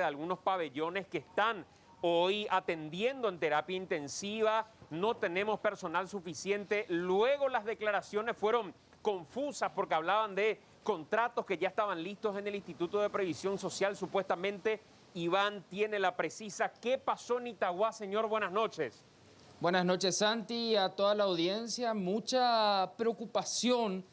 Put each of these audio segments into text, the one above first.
de algunos pabellones que están hoy atendiendo en terapia intensiva. No tenemos personal suficiente. Luego las declaraciones fueron confusas porque hablaban de contratos que ya estaban listos en el Instituto de Previsión Social, supuestamente. Iván tiene la precisa. ¿Qué pasó en Itagua, señor? Buenas noches. Buenas noches, Santi, y a toda la audiencia. Mucha preocupación,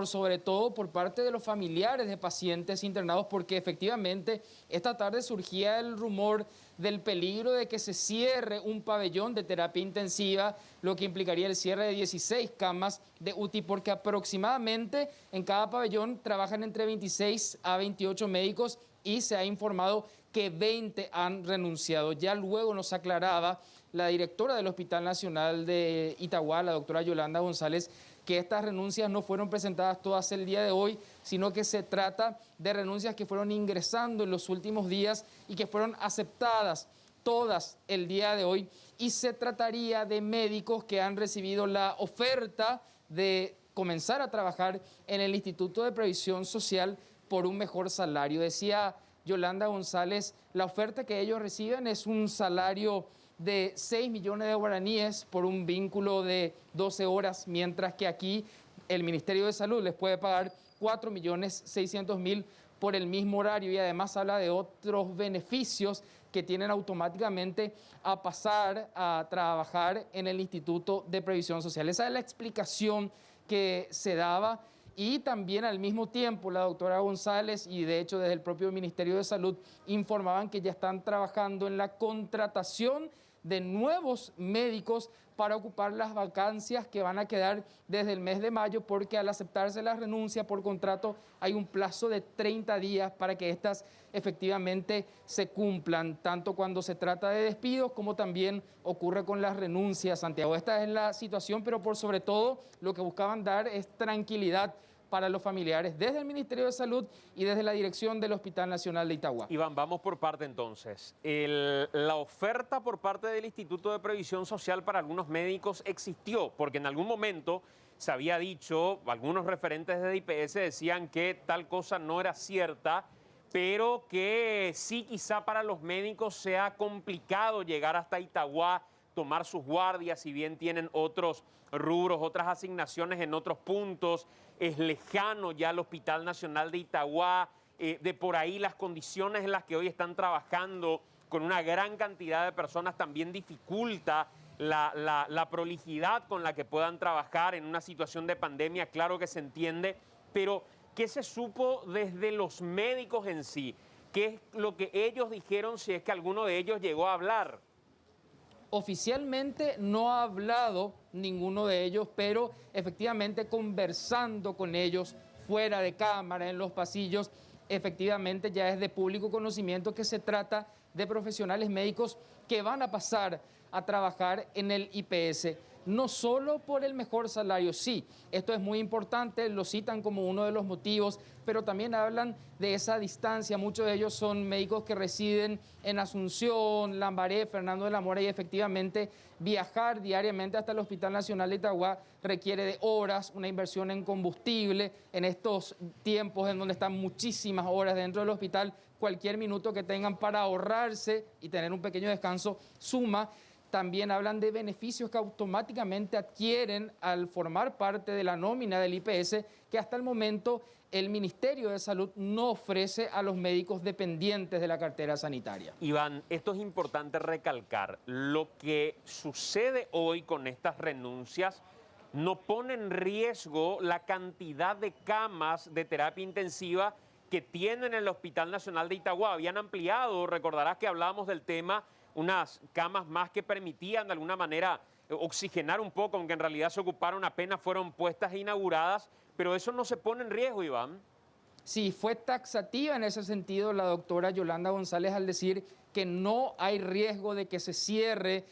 sobre todo por parte de los familiares de pacientes internados, porque efectivamente esta tarde surgía el rumor del peligro de que se cierre un pabellón de terapia intensiva, lo que implicaría el cierre de 16 camas de UTI, porque aproximadamente en cada pabellón trabajan entre 26 a 28 médicos y se ha informado que 20 han renunciado. Ya luego nos aclaraba la directora del Hospital Nacional de Itagua, la doctora Yolanda González, que estas renuncias no fueron presentadas todas el día de hoy, sino que se trata de renuncias que fueron ingresando en los últimos días y que fueron aceptadas todas el día de hoy. Y se trataría de médicos que han recibido la oferta de comenzar a trabajar en el Instituto de Previsión Social por un mejor salario. Decía Yolanda González, la oferta que ellos reciben es un salario de 6 millones de guaraníes por un vínculo de 12 horas, mientras que aquí el Ministerio de Salud les puede pagar 4.600.000 por el mismo horario, y además habla de otros beneficios que tienen automáticamente a pasar a trabajar en el Instituto de Previsión Social. Esa es la explicación que se daba. Y también al mismo tiempo la doctora González, y de hecho desde el propio Ministerio de Salud, informaban que ya están trabajando en la contratación de nuevos médicos para ocupar las vacancias que van a quedar desde el mes de mayo, porque al aceptarse la renuncia por contrato hay un plazo de 30 días para que éstas efectivamente se cumplan, tanto cuando se trata de despidos como también ocurre con las renuncias, Santiago. Esta es la situación, pero por sobre todo lo que buscaban dar es tranquilidad para los familiares desde el Ministerio de Salud y desde la dirección del Hospital Nacional de Itagua. Iván, vamos por parte entonces. La oferta por parte del Instituto de Previsión Social para algunos médicos existió, porque en algún momento se había dicho, algunos referentes de IPS decían que tal cosa no era cierta, pero que sí, quizá para los médicos sea complicado llegar hasta Itagua, tomar sus guardias, si bien tienen otros rubros, otras asignaciones en otros puntos. Es lejano ya el Hospital Nacional de Itagua, de por ahí las condiciones en las que hoy están trabajando con una gran cantidad de personas también dificulta la prolijidad con la que puedan trabajar en una situación de pandemia. Claro que se entiende, pero ¿qué se supo desde los médicos en sí? ¿Qué es lo que ellos dijeron, si es que alguno de ellos llegó a hablar? Oficialmente no ha hablado ninguno de ellos, pero efectivamente conversando con ellos fuera de cámara, en los pasillos, efectivamente ya es de público conocimiento que se trata de profesionales médicos que van a pasar a trabajar en el IPS. No solo por el mejor salario, sí, esto es muy importante, lo citan como uno de los motivos, pero también hablan de esa distancia. Muchos de ellos son médicos que residen en Asunción, Lambaré, Fernando de la Mora, y efectivamente viajar diariamente hasta el Hospital Nacional de Itagua requiere de horas, una inversión en combustible. En estos tiempos en donde están muchísimas horas dentro del hospital, cualquier minuto que tengan para ahorrarse y tener un pequeño descanso suma. También hablan de beneficios que automáticamente adquieren al formar parte de la nómina del IPS, que hasta el momento el Ministerio de Salud no ofrece a los médicos dependientes de la cartera sanitaria. Iván, esto es importante recalcar. Lo que sucede hoy con estas renuncias no pone en riesgo la cantidad de camas de terapia intensiva que tienen en el Hospital Nacional de Itagua. Habían ampliado, recordarás que hablábamos del tema, unas camas más que permitían de alguna manera oxigenar un poco, aunque en realidad se ocuparon apenas fueron puestas e inauguradas, pero eso no se pone en riesgo, Iván. Sí, fue taxativa en ese sentido la doctora Yolanda González al decir que no hay riesgo de que se cierre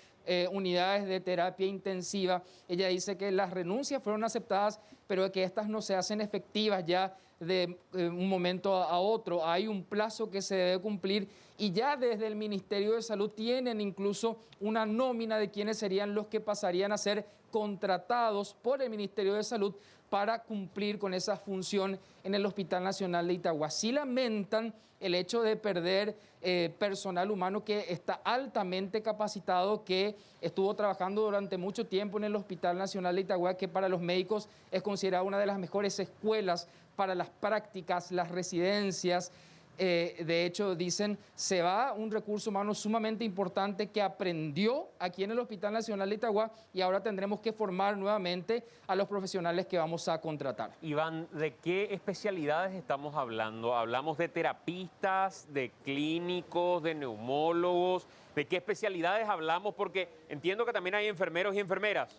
unidades de terapia intensiva. Ella dice que las renuncias fueron aceptadas, pero que estas no se hacen efectivas ya de un momento a otro. Hay un plazo que se debe cumplir y ya desde el Ministerio de Salud tienen incluso una nómina de quienes serían los que pasarían a ser contratados por el Ministerio de Salud para cumplir con esa función en el Hospital Nacional de Itagüí. Sí lamentan el hecho de perder personal humano que está altamente capacitado, que estuvo trabajando durante mucho tiempo en el Hospital Nacional de Itagüí, que para los médicos es considerada una de las mejores escuelas para las prácticas, las residencias. De hecho, dicen, se va un recurso humano sumamente importante que aprendió aquí en el Hospital Nacional de Itagüí y ahora tendremos que formar nuevamente a los profesionales que vamos a contratar. Iván, ¿de qué especialidades estamos hablando? ¿Hablamos de terapistas, de clínicos, de neumólogos? ¿De qué especialidades hablamos? Porque entiendo que también hay enfermeros y enfermeras.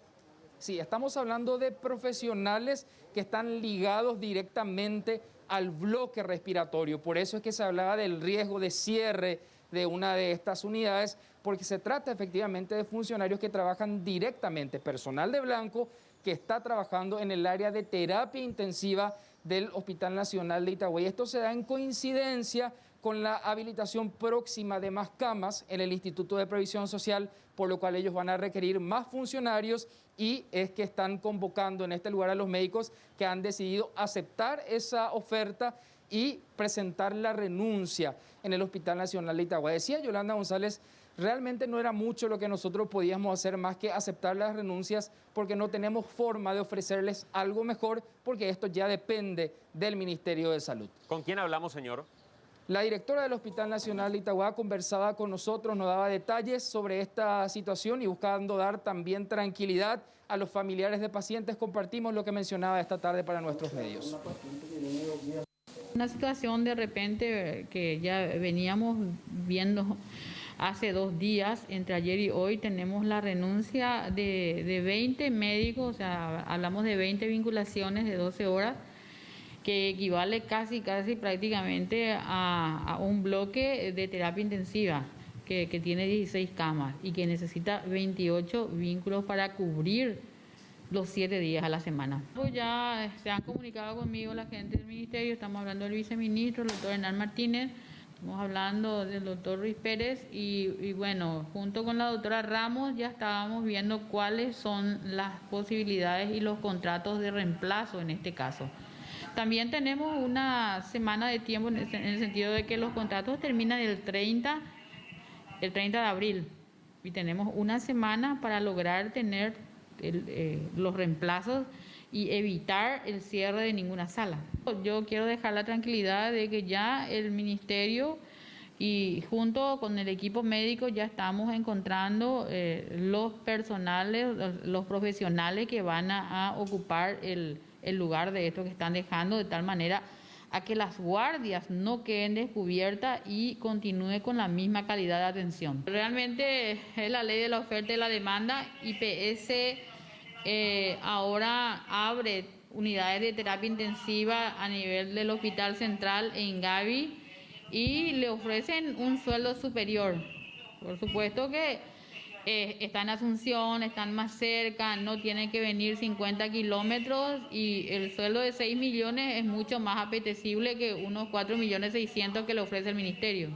Sí, estamos hablando de profesionales que están ligados directamente al bloque respiratorio. Por eso es que se hablaba del riesgo de cierre de una de estas unidades, porque se trata efectivamente de funcionarios que trabajan directamente, personal de blanco que está trabajando en el área de terapia intensiva del Hospital Nacional de Itagüí. Esto se da en coincidencia con la habilitación próxima de más camas en el Instituto de Previsión Social, por lo cual ellos van a requerir más funcionarios y es que están convocando en este lugar a los médicos que han decidido aceptar esa oferta y presentar la renuncia en el Hospital Nacional de Itagüí. Decía Yolanda González, realmente no era mucho lo que nosotros podíamos hacer más que aceptar las renuncias porque no tenemos forma de ofrecerles algo mejor porque esto ya depende del Ministerio de Salud. ¿Con quién hablamos, señor? La directora del Hospital Nacional de Itagüí conversaba con nosotros, nos daba detalles sobre esta situación y buscando dar también tranquilidad a los familiares de pacientes. Compartimos lo que mencionaba esta tarde para nuestros medios. Una situación de repente que ya veníamos viendo hace 2 días, entre ayer y hoy, tenemos la renuncia de 20 médicos, o sea, hablamos de 20 vinculaciones de 12 horas, que equivale casi prácticamente a un bloque de terapia intensiva que tiene 16 camas y que necesita 28 vínculos para cubrir los 7 días a la semana. Pues ya se han comunicado conmigo la gente del ministerio, estamos hablando del viceministro, el doctor Hernán Martínez, estamos hablando del doctor Ruiz Pérez y bueno, junto con la doctora Ramos ya estábamos viendo cuáles son las posibilidades y los contratos de reemplazo en este caso. También tenemos una semana de tiempo en el sentido de que los contratos terminan el 30 de abril y tenemos una semana para lograr tener los reemplazos y evitar el cierre de ninguna sala. Yo quiero dejar la tranquilidad de que ya el ministerio y junto con el equipo médico ya estamos encontrando los profesionales que van a ocupar el lugar de esto que están dejando, de tal manera a que las guardias no queden descubiertas y continúe con la misma calidad de atención. Realmente es la ley de la oferta y la demanda. IPS ahora abre unidades de terapia intensiva a nivel del Hospital Central en Gavi y le ofrecen un sueldo superior. Por supuesto que está en Asunción, están más cerca, no tienen que venir 50 kilómetros y el sueldo de 6 millones es mucho más apetecible que unos 4.600.000 que le ofrece el ministerio.